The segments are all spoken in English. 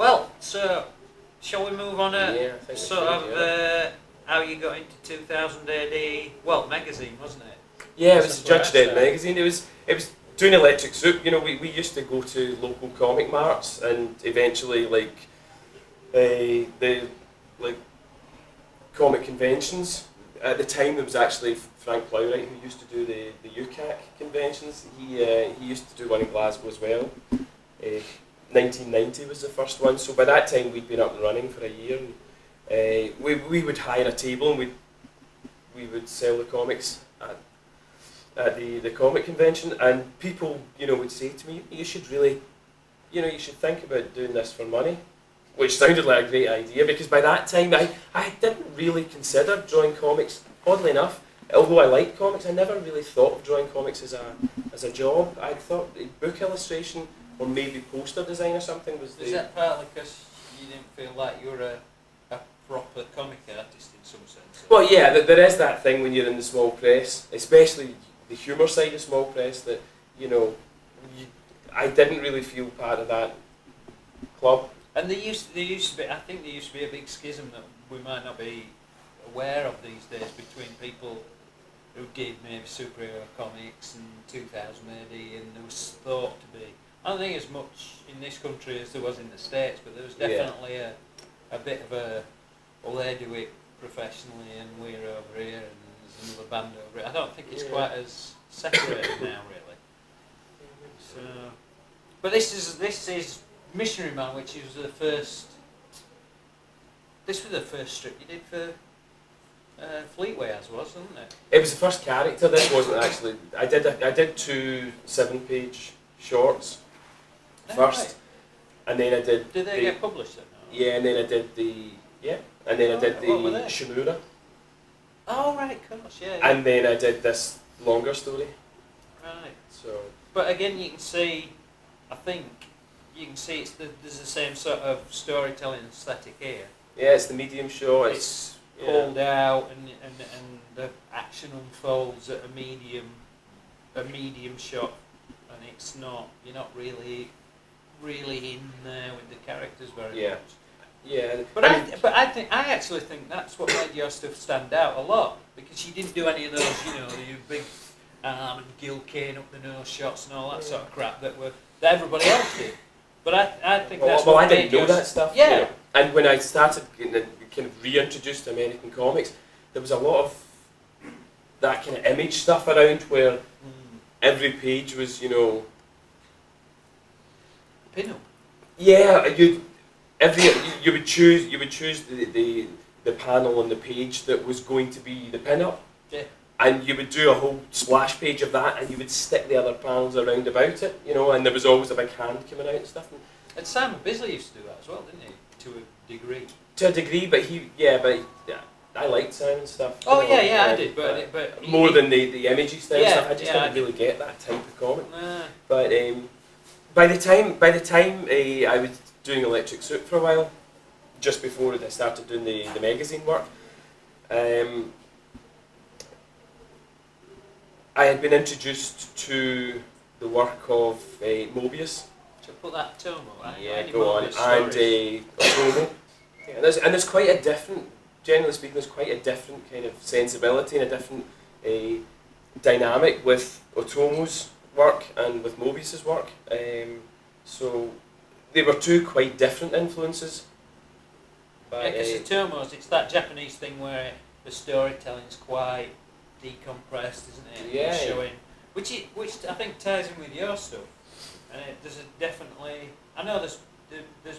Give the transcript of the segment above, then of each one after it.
Well, so shall we move on Yeah, I to think sort we of should, yeah. how you got into 2000 AD? Well, magazine, wasn't it? Yeah, it That's was where I Judge Dead started. magazine. It was doing Electric Soup. You know, we used to go to local comic marts and eventually the like comic conventions. At the time, there was actually Frank Plowright who used to do the UCAC conventions. He used to do one in Glasgow as well. 1990 was the first one. So by that time, we'd been up and running for a year. And, we would hire a table and we would sell the comics at the comic convention, and people, you know, would say to me, you should really, you know, you should think about doing this for money, which sounded like a great idea, because by that time I didn't really consider drawing comics. Oddly enough, although I liked comics, I never really thought of drawing comics as a job. I thought book illustration or maybe poster design or something was Is that partly because you didn't feel like you were a proper comic artist in some sense? Well, yeah, there is that thing when you're in the small press, especially the humour side of small press, that, you know, I didn't really feel part of that club. And there used to be, I think there used to be a big schism that we might not be aware of these days between people who did maybe superhero comics in 2000 AD, and there was thought to be, I don't think as much in this country as there was in the States, but there was definitely a bit of a, well, they do it professionally and we're over here and there's another band over it. I don't think it's quite as separated now, really. So, but this is Missionary Man, which was the first. This was the first strip you did for Fleetway, as wasn't it? It was the first character. This wasn't actually. I did 2 7-page shorts first, right. And then I did. Did they get published then? No? Yeah, and then I did and then I did the What were they? Shimura. Oh right, of course, yeah. And then I did this longer story. Right. So. But again, you can see. I think you can see there's the same sort of storytelling aesthetic here. Yeah, it's the medium shot. It's pulled out and the action unfolds at a medium shot, and it's not, you're not really in there with the characters very much. Yeah. But I actually think that's what made your stuff stand out a lot, because you didn't do any of those, you know, your big arm and gill cane up the nose shots and all that sort of crap that everybody else did. But I think that's well, what I didn't made know that stuff. Yeah. You know. And when I started kind of reintroduced to American comics, there was a lot of that kind of image stuff around where every page was, you know, pin-up. Yeah, you would choose the panel on the page that was going to be the pin-up. Yeah. And you would do a whole splash page of that, and you would stick the other panels around about it, you know, and there was always a big hand coming out and stuff. And Simon Bisley used to do that as well, didn't he? To a degree. To a degree, but I liked Simon's stuff. Oh yeah, I did, but more than the imagey style stuff. I just didn't really get that type of comic. Nah. But by the time I was doing Electric Soup for a while, just before I started doing the magazine work, I had been introduced to the work of Mobius. To put that tone on, Yeah, go on. And Otomo. Yeah, and there's quite a different, generally speaking, there's quite a different kind of sensibility and a different dynamic with Otomo's work and with Mobius's work. So they were two quite different influences. Yeah, because Otomo's, it's that Japanese thing where the storytelling's quite decompressed, isn't it? Yeah. Showing, which I think ties in with your stuff. And there's a definitely, I know there's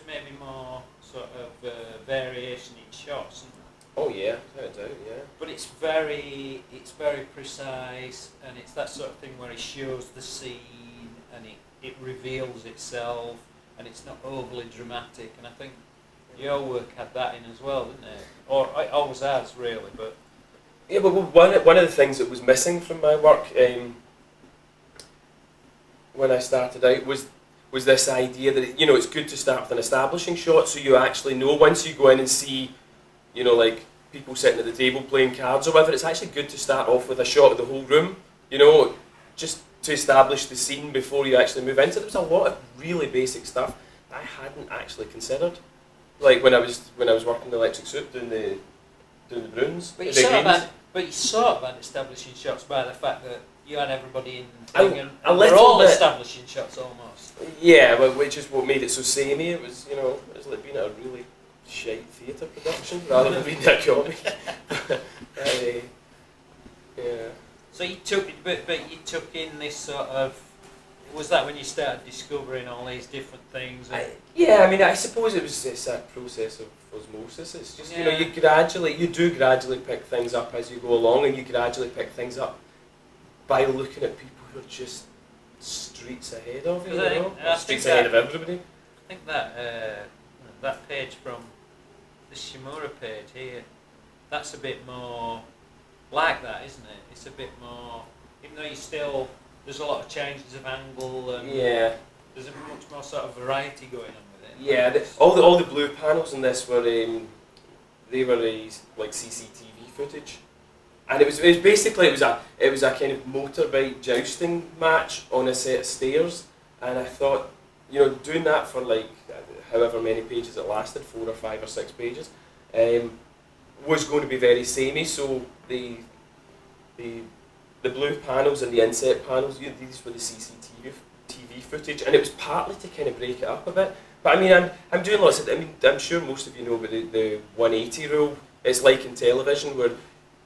maybe more sort of variation in shots. Isn't there? Oh yeah, without a doubt, yeah. But it's very precise, and it's that sort of thing where it shows the scene and it reveals itself, and it's not overly dramatic. And I think your work had that in as well, didn't it? Or it always has, really. But yeah, but one of the things that was missing from my work when I started out was this idea that, you know, it's good to start with an establishing shot, so you actually know once you go in and see, you know, like people sitting at the table playing cards or whatever, it's actually good to start off with a shot of the whole room, you know, just to establish the scene before you actually move into it. There was a lot of really basic stuff I hadn't actually considered. Like when I was working the Electric Soup doing the Bruins. But you sort of had establishing shots by the fact that you had everybody in the thing, and we're all establishing shots almost. Yeah, well, which is what made it so samey. It was, you know, it was like being a really shite theatre production rather than reading a comic. Yeah. So you took, but you took in this sort of. Was that when you started discovering all these different things? Yeah, I mean, I suppose it's a process of osmosis. It's just, you know, you do gradually pick things up as you go along, and you gradually pick things up by looking at people who are just streets ahead of you, streets ahead of everybody. I think that that page from the Shimura page here, that's a bit more like that, isn't it? It's a bit more, even though you still, there's a lot of changes of angle and there's a much more sort of variety going on with it. Yeah, all the blue panels in this were they were like CCTV footage, and it was basically it was a kind of motorbike jousting match on a set of stairs, and I thought, you know, doing that for like however many pages it lasted, 4 or 5 or 6 pages, was going to be very samey. So the blue panels and the inset panels, these were the CCTV footage, and it was partly to kind of break it up a bit. But I mean, I'm doing lots of. I mean, I'm sure most of you know about the 180 rule. It's like in television where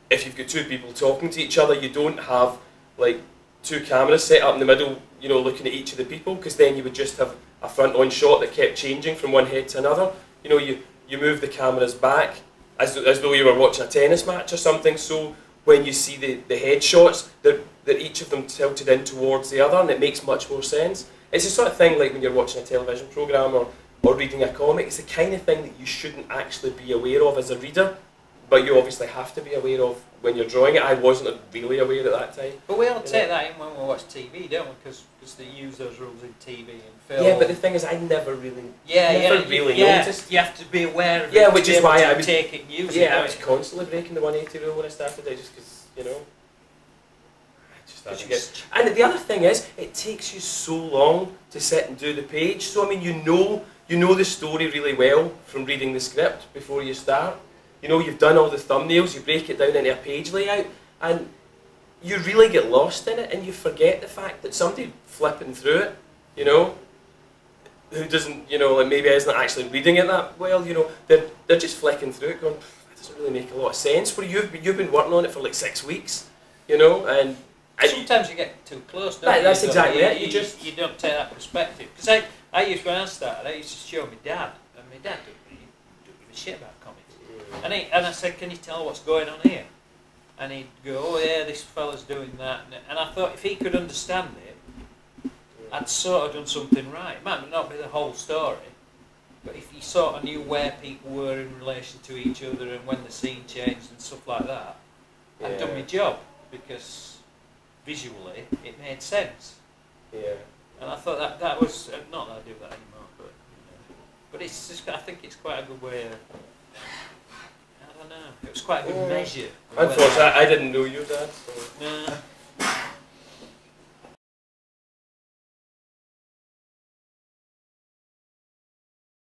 if you've got 2 people talking to each other, you don't have like 2 cameras set up in the middle, you know, looking at each of the people, because then you would just have a front-on shot that kept changing from one head to another. You know, you move the cameras back as though you were watching a tennis match or something. So when you see the headshots, that each of them tilted in towards the other, and it makes much more sense. It's the sort of thing like when you're watching a television programme or reading a comic. It's the kind of thing that you shouldn't actually be aware of as a reader, but you obviously have to be aware of when you're drawing it. I wasn't really aware at that time. But we all take that in when we watch TV, don't we? Because they use those rules in TV and film. Yeah, but the thing is, I never really noticed. You have to be aware of it. Yeah, which is why I would take it and use it. Yeah, I was constantly breaking the 180 rule when I started. Just because, you know. And the other thing is, it takes you so long to sit and do the page. So I mean, you know the story really well from reading the script before you start. You know, you've done all the thumbnails, you break it down into a page layout, and you really get lost in it, and you forget the fact that somebody flipping through it, you know, who doesn't, you know, like maybe isn't actually reading it that well, you know, they're just flicking through it, going, that doesn't really make a lot of sense. Where you've been working on it for like 6 weeks, you know, and sometimes you get too close, don't you? That's exactly it. You don't take that perspective. Because I used, when I started, I used to show my dad, and my dad don't give a shit about comics. And I said, can you tell what's going on here? And he'd go, oh yeah, this fella's doing that. And I thought if he could understand it, I'd sort of done something right. It might not be the whole story, but if he sort of knew where people were in relation to each other and when the scene changed and stuff like that, I'd done my job, because visually it made sense. Yeah. And I thought that was, not that I do that anymore, but it's just, I think it's quite a good way of, I don't know, it was quite a good measure. Unfortunately, I didn't know your dad, so. No.